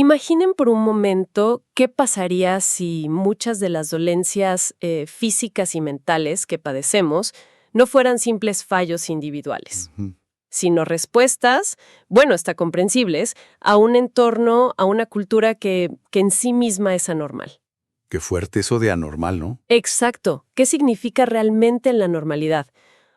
Imaginen por un momento qué pasaría si muchas de las dolencias físicas y mentales que padecemos no fueran simples fallos individuales, Ujú. sino respuestas, bueno, hasta comprensibles, a un entorno, a una cultura que en sí misma es anormal. Qué fuerte eso de anormal, ¿no? Exacto. ¿Qué significa realmente la normalidad?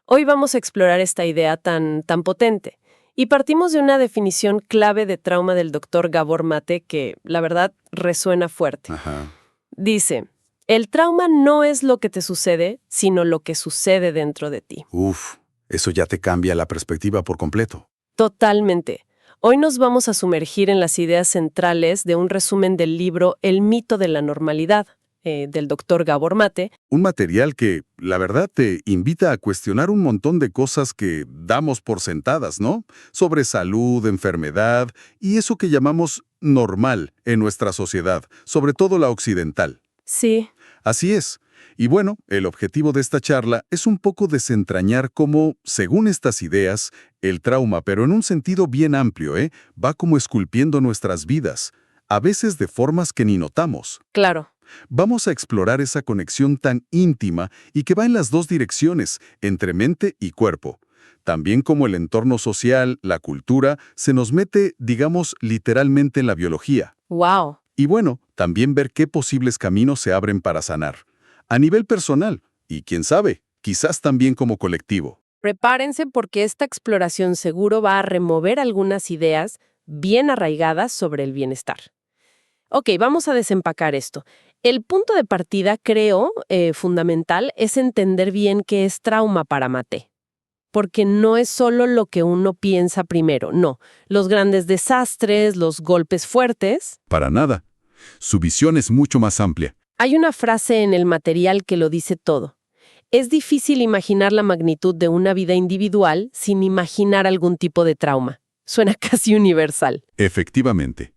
Hoy vamos a explorar esta idea tan potente. Y partimos de una definición clave de trauma del doctor Gabor Mate que, la verdad, resuena fuerte. Ajá. Dice, el trauma no es lo que te sucede, sino lo que sucede dentro de ti. Uf, eso ya te cambia la perspectiva por completo. Totalmente. Hoy nos vamos a sumergir en las ideas centrales de un resumen del libro El mito de la normalidad, del doctor Gabor Mate. Un material que, la verdad, te invita a cuestionar un montón de cosas que damos por sentadas, ¿no? Sobre salud, enfermedad y eso que llamamos normal en nuestra sociedad, sobre todo la occidental. Sí, Así es. Y bueno, el objetivo de esta charla es un poco desentrañar cómo, según estas ideas, el trauma, pero en un sentido bien amplio, va como esculpiendo nuestras vidas, a veces de formas que ni notamos. claro. Vamos a explorar esa conexión tan íntima y que va en las dos direcciones, entre mente y cuerpo. También como el entorno social, la cultura, se nos mete, digamos, literalmente en la biología. Wow. Y bueno, también ver qué posibles caminos se abren para sanar. A nivel personal, y quién sabe, quizás también como colectivo. Prepárense porque esta exploración seguro va a remover algunas ideas bien arraigadas sobre el bienestar. Ok, vamos a desempacar esto. El punto de partida, creo, fundamental, es entender bien qué es trauma para Mate. Porque no es solo lo que uno piensa primero, no. Los grandes desastres, los golpes fuertes. Para nada. Su visión es mucho más amplia. Hay una frase en el material que lo dice todo. Es difícil imaginar la magnitud de una vida individual sin imaginar algún tipo de trauma. Suena casi universal. Efectivamente.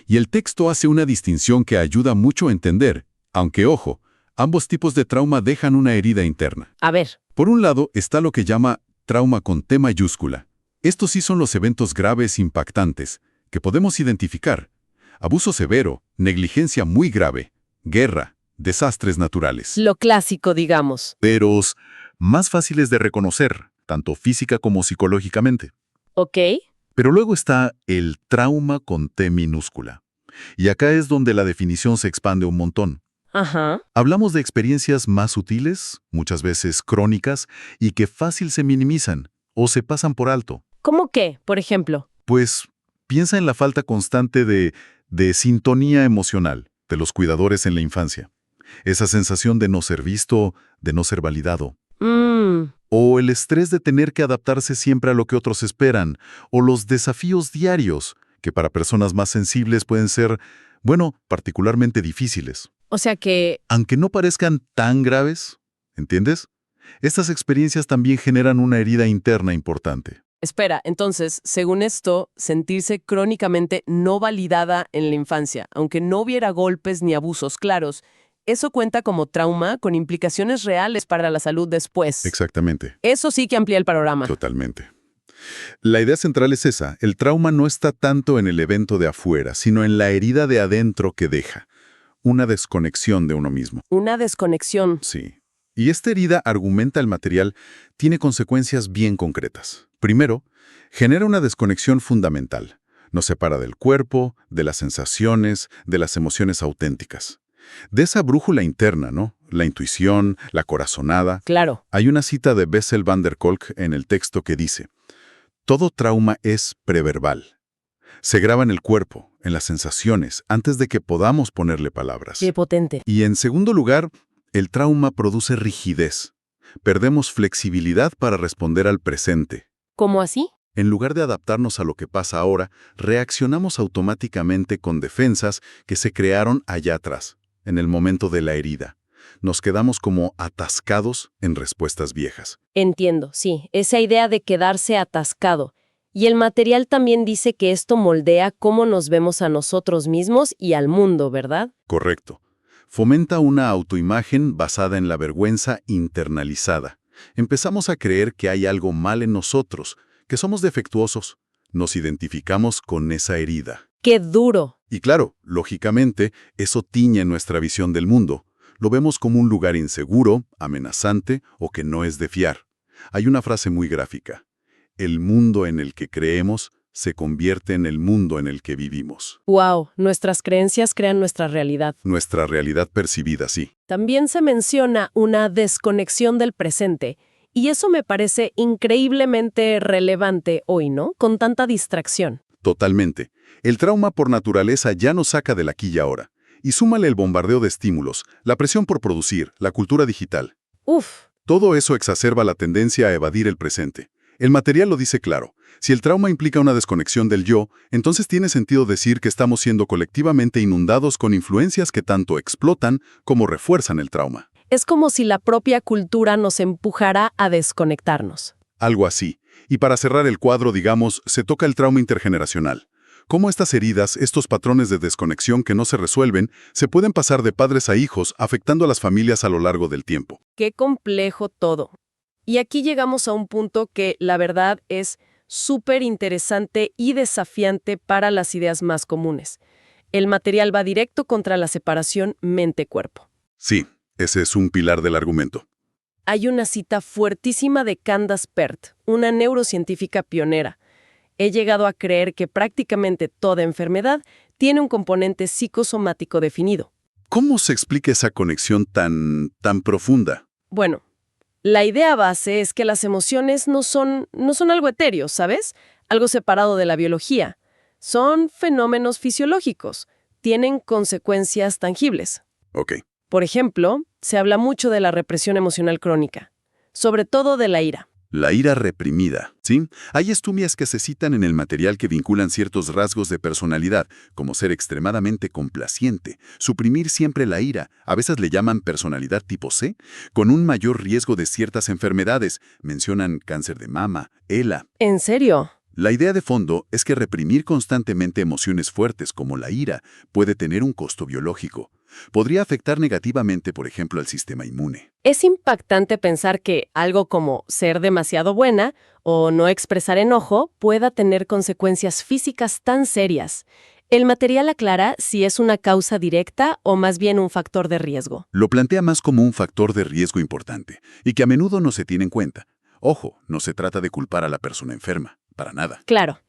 Y el texto hace una distinción que ayuda mucho a entender, aunque ojo, ambos tipos de trauma dejan una herida interna. A ver, Por un lado está lo que llama trauma con T mayúscula. Estos sí son los eventos graves impactantes, que podemos identificar. Abuso severo, negligencia muy grave, guerra, desastres naturales. lo clásico, digamos. Pero más fáciles de reconocer, tanto física como psicológicamente. ¿Ok? Pero luego está el trauma con T minúscula. Y acá es donde la definición se expande un montón. Ajá. Hablamos de experiencias más sutiles, muchas veces crónicas, y que fácil se minimizan o se pasan por alto. ¿Cómo qué, por ejemplo? Pues piensa en la falta constante de sintonía emocional de los cuidadores en la infancia. Esa sensación de no ser visto, de no ser validado. O el estrés de tener que adaptarse siempre a lo que otros esperan, o los desafíos diarios, que para personas más sensibles pueden ser, bueno, particularmente difíciles. O sea que, Aunque no parezcan tan graves, ¿entiendes? Estas experiencias también generan una herida interna importante. espera, entonces, según esto, sentirse crónicamente no validada en la infancia, aunque no hubiera golpes ni abusos claros, eso cuenta como trauma con implicaciones reales para la salud después. Exactamente, Eso sí que amplía el panorama. totalmente. La idea central es esa, el trauma no está tanto en el evento de afuera, sino en la herida de adentro que deja. Una desconexión de uno mismo. Una desconexión. Sí. Y esta herida, argumenta el material, tiene consecuencias bien concretas. Primero, genera una desconexión fundamental. Nos separa del cuerpo, de las sensaciones, de las emociones auténticas. De esa brújula interna, ¿no? La intuición, la corazonada. Claro. Hay una cita de Bessel van der Kolk en el texto que dice: todo trauma es preverbal. Se graba en el cuerpo, en las sensaciones, antes de que podamos ponerle palabras. Qué potente. Y en segundo lugar, el trauma produce rigidez. Perdemos flexibilidad para responder al presente. ¿Cómo así? En lugar de adaptarnos a lo que pasa ahora, reaccionamos automáticamente con defensas que se crearon allá atrás, en el momento de la herida. Nos quedamos como atascados en respuestas viejas. Entiendo, sí, esa idea de quedarse atascado. Y el material también dice que esto moldea cómo nos vemos a nosotros mismos y al mundo, ¿verdad? Correcto. Fomenta una autoimagen basada en la vergüenza internalizada. Empezamos a creer que hay algo mal en nosotros, que somos defectuosos. Nos identificamos con esa herida. ¡Qué duro! Y claro, lógicamente, eso tiñe nuestra visión del mundo. Lo vemos como un lugar inseguro, amenazante o que no es de fiar. Hay una frase muy gráfica. El mundo en el que creemos se convierte en el mundo en el que vivimos. Wow, nuestras creencias crean nuestra realidad. Nuestra realidad percibida, sí. También se menciona una desconexión del presente, y eso me parece increíblemente relevante hoy, ¿no? Con tanta distracción. Totalmente. El trauma por naturaleza ya nos saca del aquí y ahora. Y súmale el bombardeo de estímulos, la presión por producir, la cultura digital. Uf, Todo eso exacerba la tendencia a evadir el presente. El material lo dice claro. Si el trauma implica una desconexión del yo, entonces tiene sentido decir que estamos siendo colectivamente inundados con influencias que tanto explotan como refuerzan el trauma. es como si la propia cultura nos empujara a desconectarnos. Algo así. Y para cerrar el cuadro, digamos, se toca el trauma intergeneracional. Cómo estas heridas, estos patrones de desconexión que no se resuelven, se pueden pasar de padres a hijos, afectando a las familias a lo largo del tiempo. Qué complejo todo. Y aquí llegamos a un punto que, la verdad, es súper interesante y desafiante para las ideas más comunes. El material va directo contra la separación mente-cuerpo. Sí, ese es un pilar del argumento. Hay una cita fuertísima de Candace Pert, una neurocientífica pionera. He llegado a creer que prácticamente toda enfermedad tiene un componente psicosomático definido. ¿Cómo se explica esa conexión tan profunda? Bueno, la idea base es que las emociones no son algo etéreo, ¿sabes? Algo separado de la biología. Son fenómenos fisiológicos. Tienen consecuencias tangibles. Ok. Por ejemplo, se habla mucho de la represión emocional crónica, sobre todo de la ira. La ira reprimida, ¿sí? Hay estudios que se citan en el material que vinculan ciertos rasgos de personalidad, como ser extremadamente complaciente, suprimir siempre la ira, a veces le llaman personalidad tipo C, con un mayor riesgo de ciertas enfermedades, mencionan cáncer de mama, ELA. ¿En serio? La idea de fondo es que reprimir constantemente emociones fuertes como la ira puede tener un costo biológico. Podría afectar negativamente, por ejemplo, al sistema inmune. Es impactante pensar que algo como ser demasiado buena o no expresar enojo pueda tener consecuencias físicas tan serias. El material aclara si es una causa directa o más bien un factor de riesgo. Lo plantea más como un factor de riesgo importante y que a menudo no se tiene en cuenta. Ojo, no se trata de culpar a la persona enferma, para nada. Claro.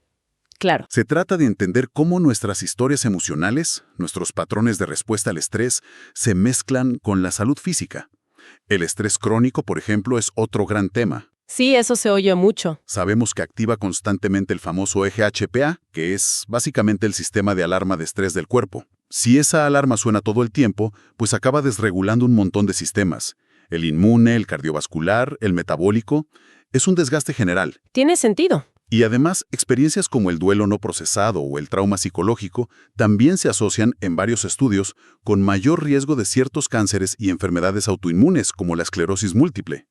Se trata de entender cómo nuestras historias emocionales, nuestros patrones de respuesta al estrés, se mezclan con la salud física. El estrés crónico, por ejemplo, es otro gran tema. Sí, eso se oye mucho. Sabemos que activa constantemente el famoso eje HPA, que es básicamente el sistema de alarma de estrés del cuerpo. Si esa alarma suena todo el tiempo, pues acaba desregulando un montón de sistemas. El inmune, el cardiovascular, el metabólico. Es un desgaste general. Tiene sentido. Y además, experiencias como el duelo no procesado o el trauma psicológico también se asocian en varios estudios con mayor riesgo de ciertos cánceres y enfermedades autoinmunes como la esclerosis múltiple.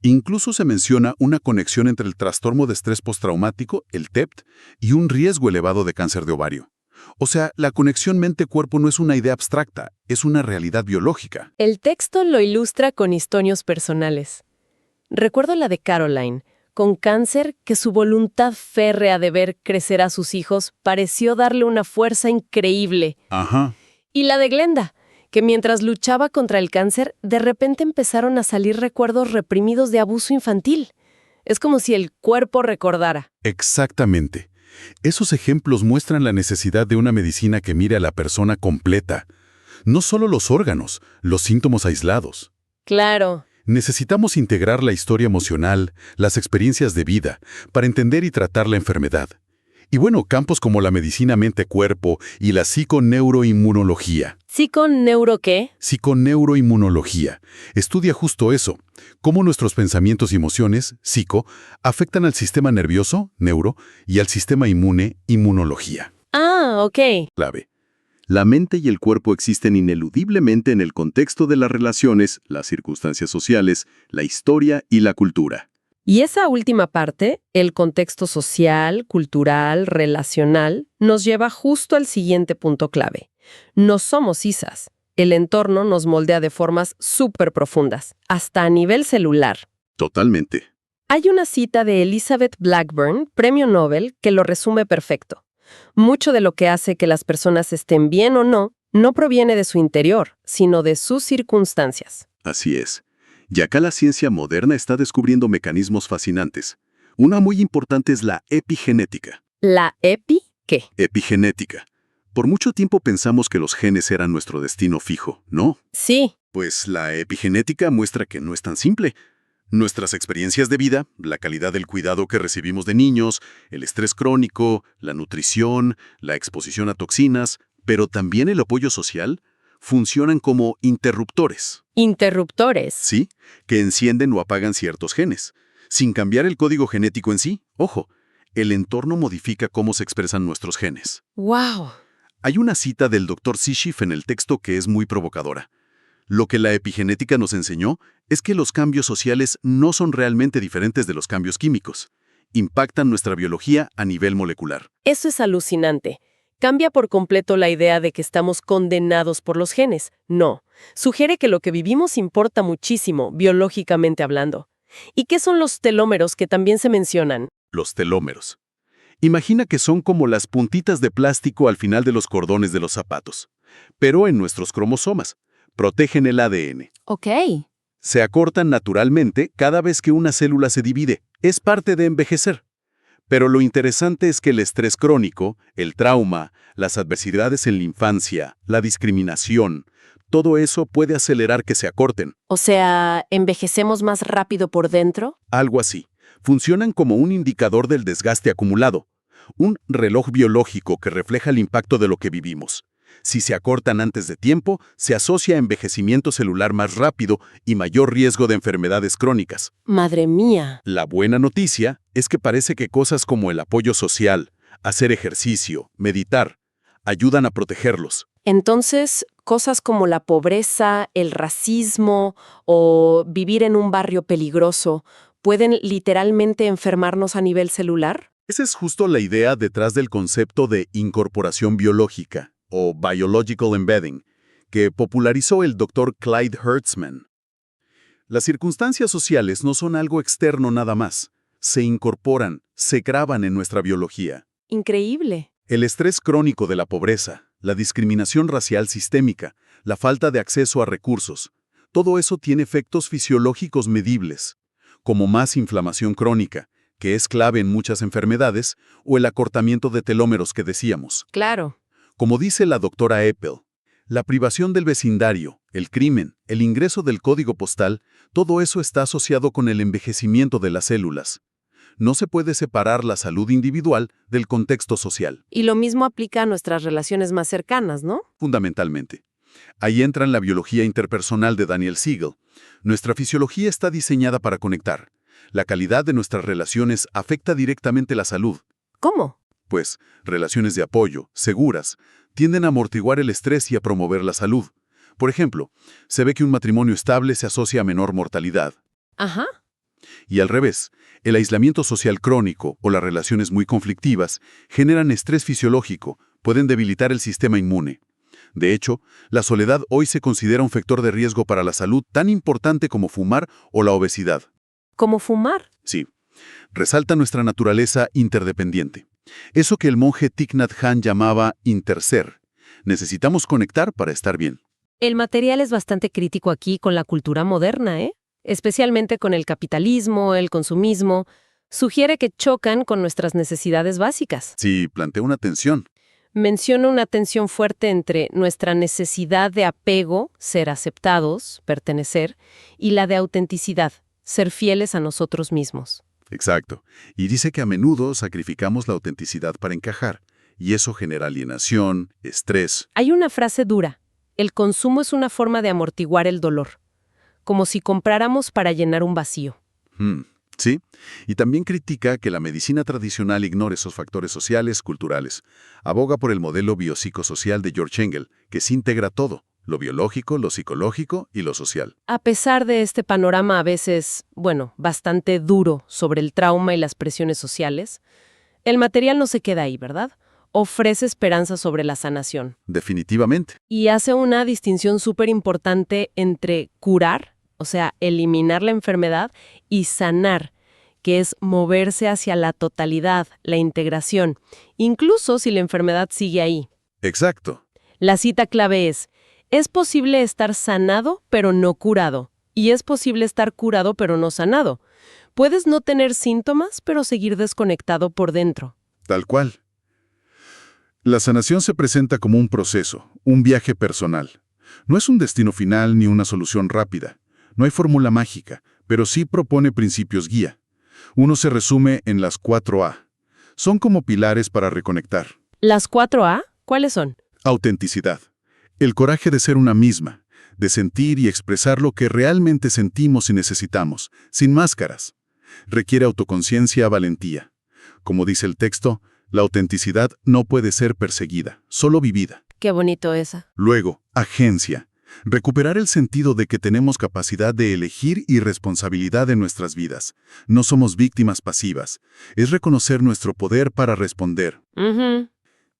Incluso se menciona una conexión entre el trastorno de estrés postraumático, el TEPT, y un riesgo elevado de cáncer de ovario. O sea, la conexión mente-cuerpo no es una idea abstracta, es una realidad biológica. El texto lo ilustra con historias personales. Recuerdo la de Caroline, con cáncer, que su voluntad férrea de ver crecer a sus hijos pareció darle una fuerza increíble. Ajá. Y la de Glenda, que mientras luchaba contra el cáncer, de repente empezaron a salir recuerdos reprimidos de abuso infantil. Es como si el cuerpo recordara. Exactamente. Esos ejemplos muestran la necesidad de una medicina que mire a la persona completa. No solo los órganos, los síntomas aislados. Claro. Necesitamos integrar la historia emocional, las experiencias de vida, para entender y tratar la enfermedad. Y bueno, campos como la medicina mente-cuerpo y la psiconeuroinmunología. ¿Psiconeuro qué? Psiconeuroinmunología estudia justo eso, cómo nuestros pensamientos y emociones, psico, afectan al sistema nervioso, neuro, y al sistema inmune, inmunología. Ah, ok. Clave. La mente y el cuerpo existen ineludiblemente en el contexto de las relaciones, las circunstancias sociales, la historia y la cultura. Y esa última parte, el contexto social, cultural, relacional, nos lleva justo al siguiente punto clave. No somos ISAs. El entorno nos moldea de formas súper profundas, hasta a nivel celular. Totalmente. Hay una cita de Elizabeth Blackburn, premio Nobel, que lo resume perfecto. Mucho de lo que hace que las personas estén bien o no proviene de su interior, sino de sus circunstancias. Así es. Y acá la ciencia moderna está descubriendo mecanismos fascinantes. Una muy importante es la epigenética. ¿La epi qué? Epigenética. Por mucho tiempo pensamos que los genes eran nuestro destino fijo, ¿no? Sí. Pues la epigenética muestra que no es tan simple. Nuestras experiencias de vida, la calidad del cuidado que recibimos de niños, el estrés crónico, la nutrición, la exposición a toxinas, pero también el apoyo social, funcionan como interruptores. Interruptores. Sí, que encienden o apagan ciertos genes. Sin cambiar el código genético en sí, ojo, el entorno modifica cómo se expresan nuestros genes. ¡Wow! Hay una cita del Dr. Schiff en el texto que es muy provocadora. Lo que la epigenética nos enseñó es que los cambios sociales no son realmente diferentes de los cambios químicos. Impactan nuestra biología a nivel molecular. Eso es alucinante. Cambia por completo la idea de que estamos condenados por los genes. No. Sugiere que lo que vivimos importa muchísimo, biológicamente hablando. ¿Y qué son los telómeros que también se mencionan? Los telómeros. Imagina que son como las puntitas de plástico al final de los cordones de los zapatos, pero en nuestros cromosomas. Protegen el ADN. Ok. Se acortan naturalmente cada vez que una célula se divide. Es parte de envejecer. Pero lo interesante es que el estrés crónico, el trauma, las adversidades en la infancia, la discriminación, todo eso puede acelerar que se acorten. O sea, ¿envejecemos más rápido por dentro? Algo así. Funcionan como un indicador del desgaste acumulado. Un reloj biológico que refleja el impacto de lo que vivimos. Si se acortan antes de tiempo, se asocia a envejecimiento celular más rápido y mayor riesgo de enfermedades crónicas. ¡Madre mía! La buena noticia es que parece que cosas como el apoyo social, hacer ejercicio, meditar, ayudan a protegerlos. Entonces, cosas como la pobreza, el racismo o vivir en un barrio peligroso, ¿pueden literalmente enfermarnos a nivel celular? Esa es justo la idea detrás del concepto de incorporación biológica, o biological embedding, que popularizó el Dr. Clyde Hertzman. Las circunstancias sociales no son algo externo nada más. Se incorporan, se graban en nuestra biología. Increíble. El estrés crónico de la pobreza, la discriminación racial sistémica, la falta de acceso a recursos, todo eso tiene efectos fisiológicos medibles, como más inflamación crónica, que es clave en muchas enfermedades, o el acortamiento de telómeros que decíamos. Claro. Como dice la doctora Eppel, la privación del vecindario, el crimen, el ingreso del código postal, todo eso está asociado con el envejecimiento de las células. No se puede separar la salud individual del contexto social. Y lo mismo aplica a nuestras relaciones más cercanas, ¿no? Fundamentalmente. Ahí entra en la biología interpersonal de Daniel Siegel. Nuestra fisiología está diseñada para conectar. La calidad de nuestras relaciones afecta directamente la salud. ¿Cómo? Pues, relaciones de apoyo, seguras, tienden a amortiguar el estrés y a promover la salud. Por ejemplo, se ve que un matrimonio estable se asocia a menor mortalidad. Ajá. Y al revés, el aislamiento social crónico o las relaciones muy conflictivas generan estrés fisiológico, pueden debilitar el sistema inmune. De hecho, la soledad hoy se considera un factor de riesgo para la salud tan importante como fumar o la obesidad. ¿Cómo fumar? Sí, resalta nuestra naturaleza interdependiente. Eso que el monje Thich Nhat Hanh llamaba interser. Necesitamos conectar para estar bien. El material es bastante crítico aquí con la cultura moderna, ¿eh? Especialmente con el capitalismo, el consumismo. Sugiere que chocan con nuestras necesidades básicas. Sí, plantea una tensión. Menciona una tensión fuerte entre nuestra necesidad de apego, ser aceptados, pertenecer, y la de autenticidad, ser fieles a nosotros mismos. Exacto. Y dice que a menudo sacrificamos la autenticidad para encajar, y eso genera alienación, estrés. Hay una frase dura. El consumo es una forma de amortiguar el dolor, como si compráramos para llenar un vacío. Sí, y también critica que la medicina tradicional ignore esos factores sociales, culturales. Aboga por el modelo biopsicosocial de George Engel, que se integra todo, lo biológico, lo psicológico y lo social. A pesar de este panorama a veces, bastante duro sobre el trauma y las presiones sociales, el material no se queda ahí, ¿verdad? Ofrece esperanza sobre la sanación. Definitivamente. Y hace una distinción súper importante entre curar, o sea, eliminar la enfermedad, y sanar, que es moverse hacia la totalidad, la integración, incluso si la enfermedad sigue ahí. Exacto. La cita clave es posible estar sanado pero no curado, y es posible estar curado pero no sanado. Puedes no tener síntomas pero seguir desconectado por dentro. Tal cual. La sanación se presenta como un proceso, un viaje personal. No es un destino final ni una solución rápida. No hay fórmula mágica, pero sí propone principios guía. Uno se resume en las 4A. Son como pilares para reconectar. ¿Las 4A? ¿Cuáles son? Autenticidad. El coraje de ser una misma, de sentir y expresar lo que realmente sentimos y necesitamos, sin máscaras. Requiere autoconciencia, valentía. Como dice el texto, la autenticidad no puede ser perseguida, solo vivida. Qué bonito esa. Luego, agencia. Recuperar el sentido de que tenemos capacidad de elegir y responsabilidad en nuestras vidas. No somos víctimas pasivas. Es reconocer nuestro poder para responder.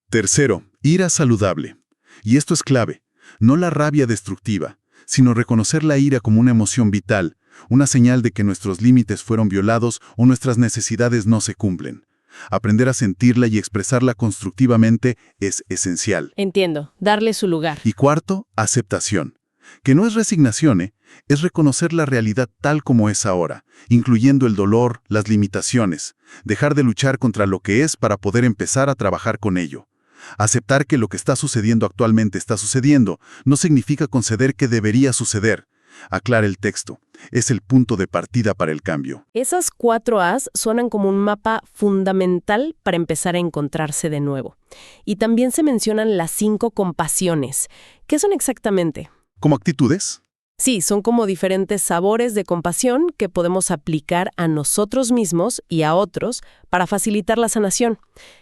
Tercero, ira saludable. Y esto es clave. No la rabia destructiva, sino reconocer la ira como una emoción vital, una señal de que nuestros límites fueron violados o nuestras necesidades no se cumplen. Aprender a sentirla y expresarla constructivamente es esencial. Entiendo, darle su lugar. Y cuarto, aceptación. Que no es resignación, es reconocer la realidad tal como es ahora, incluyendo el dolor, las limitaciones. Dejar de luchar contra lo que es para poder empezar a trabajar con ello. Aceptar que lo que está sucediendo actualmente está sucediendo no significa conceder que debería suceder. Aclara el texto. Es el punto de partida para el cambio. Esas 4As suenan como un mapa fundamental para empezar a encontrarse de nuevo. Y también se mencionan las 5 compasiones. ¿Qué son exactamente? ¿Como actitudes? Sí, son como diferentes sabores de compasión que podemos aplicar a nosotros mismos y a otros para facilitar la sanación.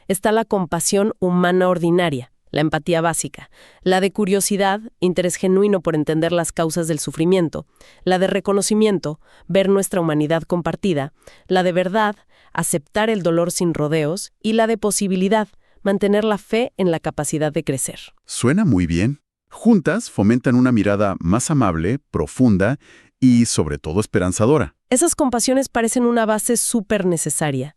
Está la compasión humana ordinaria, la empatía básica, la de curiosidad, interés genuino por entender las causas del sufrimiento, la de reconocimiento, ver nuestra humanidad compartida, la de verdad, aceptar el dolor sin rodeos, y la de posibilidad, mantener la fe en la capacidad de crecer. Suena muy bien. Juntas fomentan una mirada más amable, profunda y, sobre todo, esperanzadora. Esas compasiones parecen una base súper necesaria.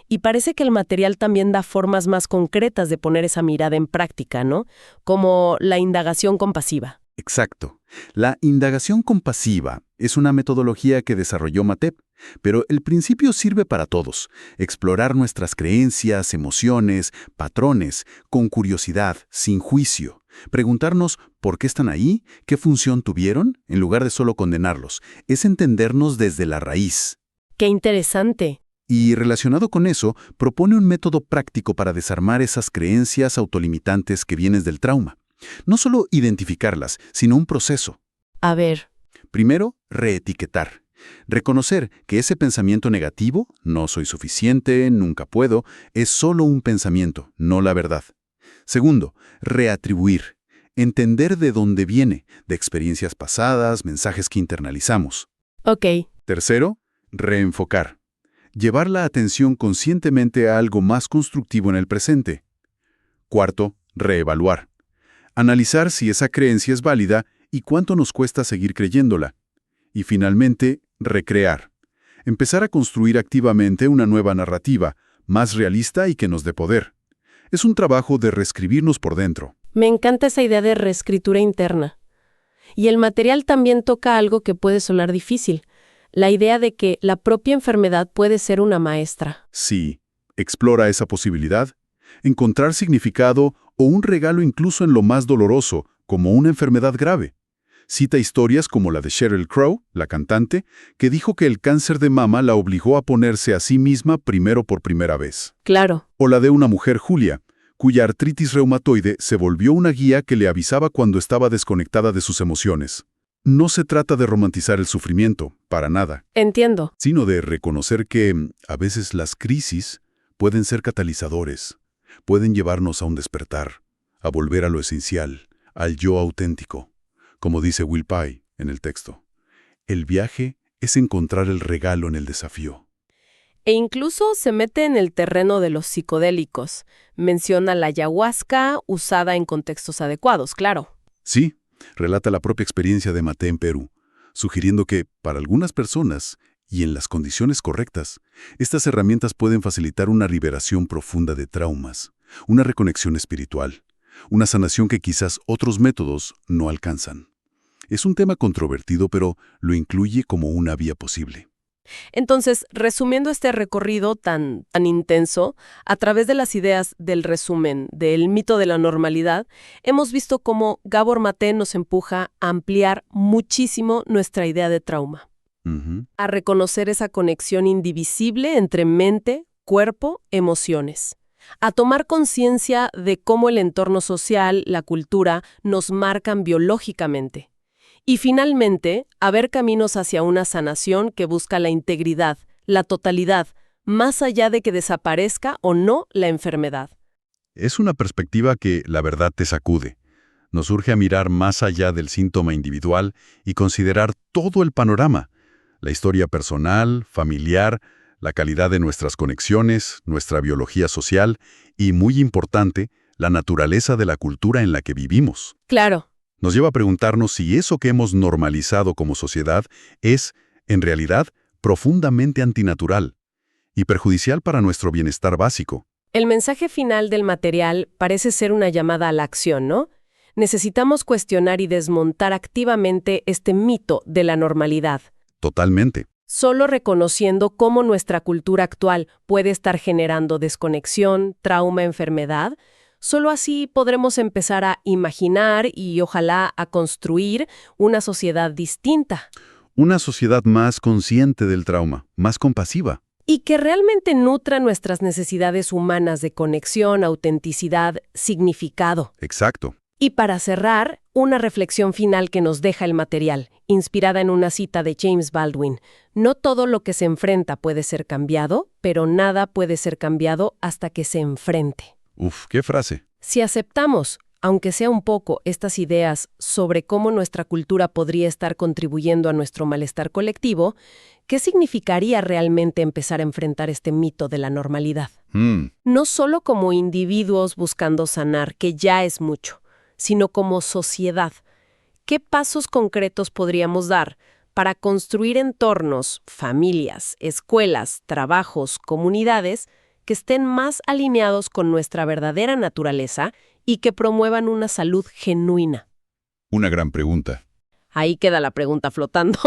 Y parece que el material también da formas más concretas de poner esa mirada en práctica, ¿no? Como la indagación compasiva. Exacto. La indagación compasiva es una metodología que desarrolló Matep, pero el principio sirve para todos. Explorar nuestras creencias, emociones, patrones, con curiosidad, sin juicio. Preguntarnos por qué están ahí, qué función tuvieron, en lugar de solo condenarlos. Es entendernos desde la raíz. ¡Qué interesante! Y relacionado con eso, propone un método práctico para desarmar esas creencias autolimitantes que vienen del trauma. No solo identificarlas, sino un proceso. A ver. Primero, reetiquetar. Reconocer que ese pensamiento negativo, no soy suficiente, nunca puedo, es solo un pensamiento, no la verdad. Segundo, reatribuir. Entender de dónde viene, de experiencias pasadas, mensajes que internalizamos. Ok. Tercero, reenfocar. Llevar la atención conscientemente a algo más constructivo en el presente. Cuarto, reevaluar. Analizar si esa creencia es válida y cuánto nos cuesta seguir creyéndola. Y finalmente, recrear. Empezar a construir activamente una nueva narrativa, más realista y que nos dé poder. Es un trabajo de reescribirnos por dentro. Me encanta esa idea de reescritura interna. Y el material también toca algo que puede sonar difícil. La idea de que la propia enfermedad puede ser una maestra. Sí, explora esa posibilidad. Encontrar significado o un regalo incluso en lo más doloroso, como una enfermedad grave. Cita historias como la de Sheryl Crow, la cantante, que dijo que el cáncer de mama la obligó a ponerse a sí misma primero por primera vez. Claro. O la de una mujer, Julia, cuya artritis reumatoide se volvió una guía que le avisaba cuando estaba desconectada de sus emociones. No se trata de romantizar el sufrimiento, para nada. Entiendo. Sino de reconocer que, a veces, las crisis pueden ser catalizadores, pueden llevarnos a un despertar, a volver a lo esencial, al yo auténtico. Como dice Will Pye en el texto, el viaje es encontrar el regalo en el desafío. E incluso se mete en el terreno de los psicodélicos. Menciona la ayahuasca usada en contextos adecuados, claro. Sí, relata la propia experiencia de Mate en Perú, sugiriendo que, para algunas personas, Y en las condiciones correctas, estas herramientas pueden facilitar una liberación profunda de traumas, una reconexión espiritual, una sanación que quizás otros métodos no alcanzan. Es un tema controvertido, pero lo incluye como una vía posible. Entonces, resumiendo este recorrido tan intenso, a través de las ideas del resumen del mito de la normalidad, hemos visto cómo Gabor Maté nos empuja a ampliar muchísimo nuestra idea de trauma, a reconocer esa conexión indivisible entre mente, cuerpo, emociones, a tomar conciencia de cómo el entorno social, la cultura, nos marcan biológicamente. Y finalmente, a ver caminos hacia una sanación que busca la integridad, la totalidad, más allá de que desaparezca o no la enfermedad. Es una perspectiva que, la verdad, te sacude. Nos urge a mirar más allá del síntoma individual y considerar todo el panorama, la historia personal, familiar, la calidad de nuestras conexiones, nuestra biología social y, muy importante, la naturaleza de la cultura en la que vivimos. Claro. Nos lleva a preguntarnos si eso que hemos normalizado como sociedad es, en realidad, profundamente antinatural y perjudicial para nuestro bienestar básico. El mensaje final del material parece ser una llamada a la acción, ¿no? Necesitamos cuestionar y desmontar activamente este mito de la normalidad. Totalmente. Solo reconociendo cómo nuestra cultura actual puede estar generando desconexión, trauma, enfermedad, solo así podremos empezar a imaginar y ojalá a construir una sociedad distinta. Una sociedad más consciente del trauma, más compasiva. Y que realmente nutra nuestras necesidades humanas de conexión, autenticidad, significado. Exacto. Y para cerrar, una reflexión final que nos deja el material, inspirada en una cita de James Baldwin. No todo lo que se enfrenta puede ser cambiado, pero nada puede ser cambiado hasta que se enfrente. Uf, qué frase. Si aceptamos, aunque sea un poco, estas ideas sobre cómo nuestra cultura podría estar contribuyendo a nuestro malestar colectivo, ¿qué significaría realmente empezar a enfrentar este mito de la normalidad? No solo como individuos buscando sanar, que ya es mucho, sino como sociedad. ¿Qué pasos concretos podríamos dar para construir entornos, familias, escuelas, trabajos, comunidades que estén más alineados con nuestra verdadera naturaleza y que promuevan una salud genuina? Una gran pregunta. Ahí queda la pregunta flotando.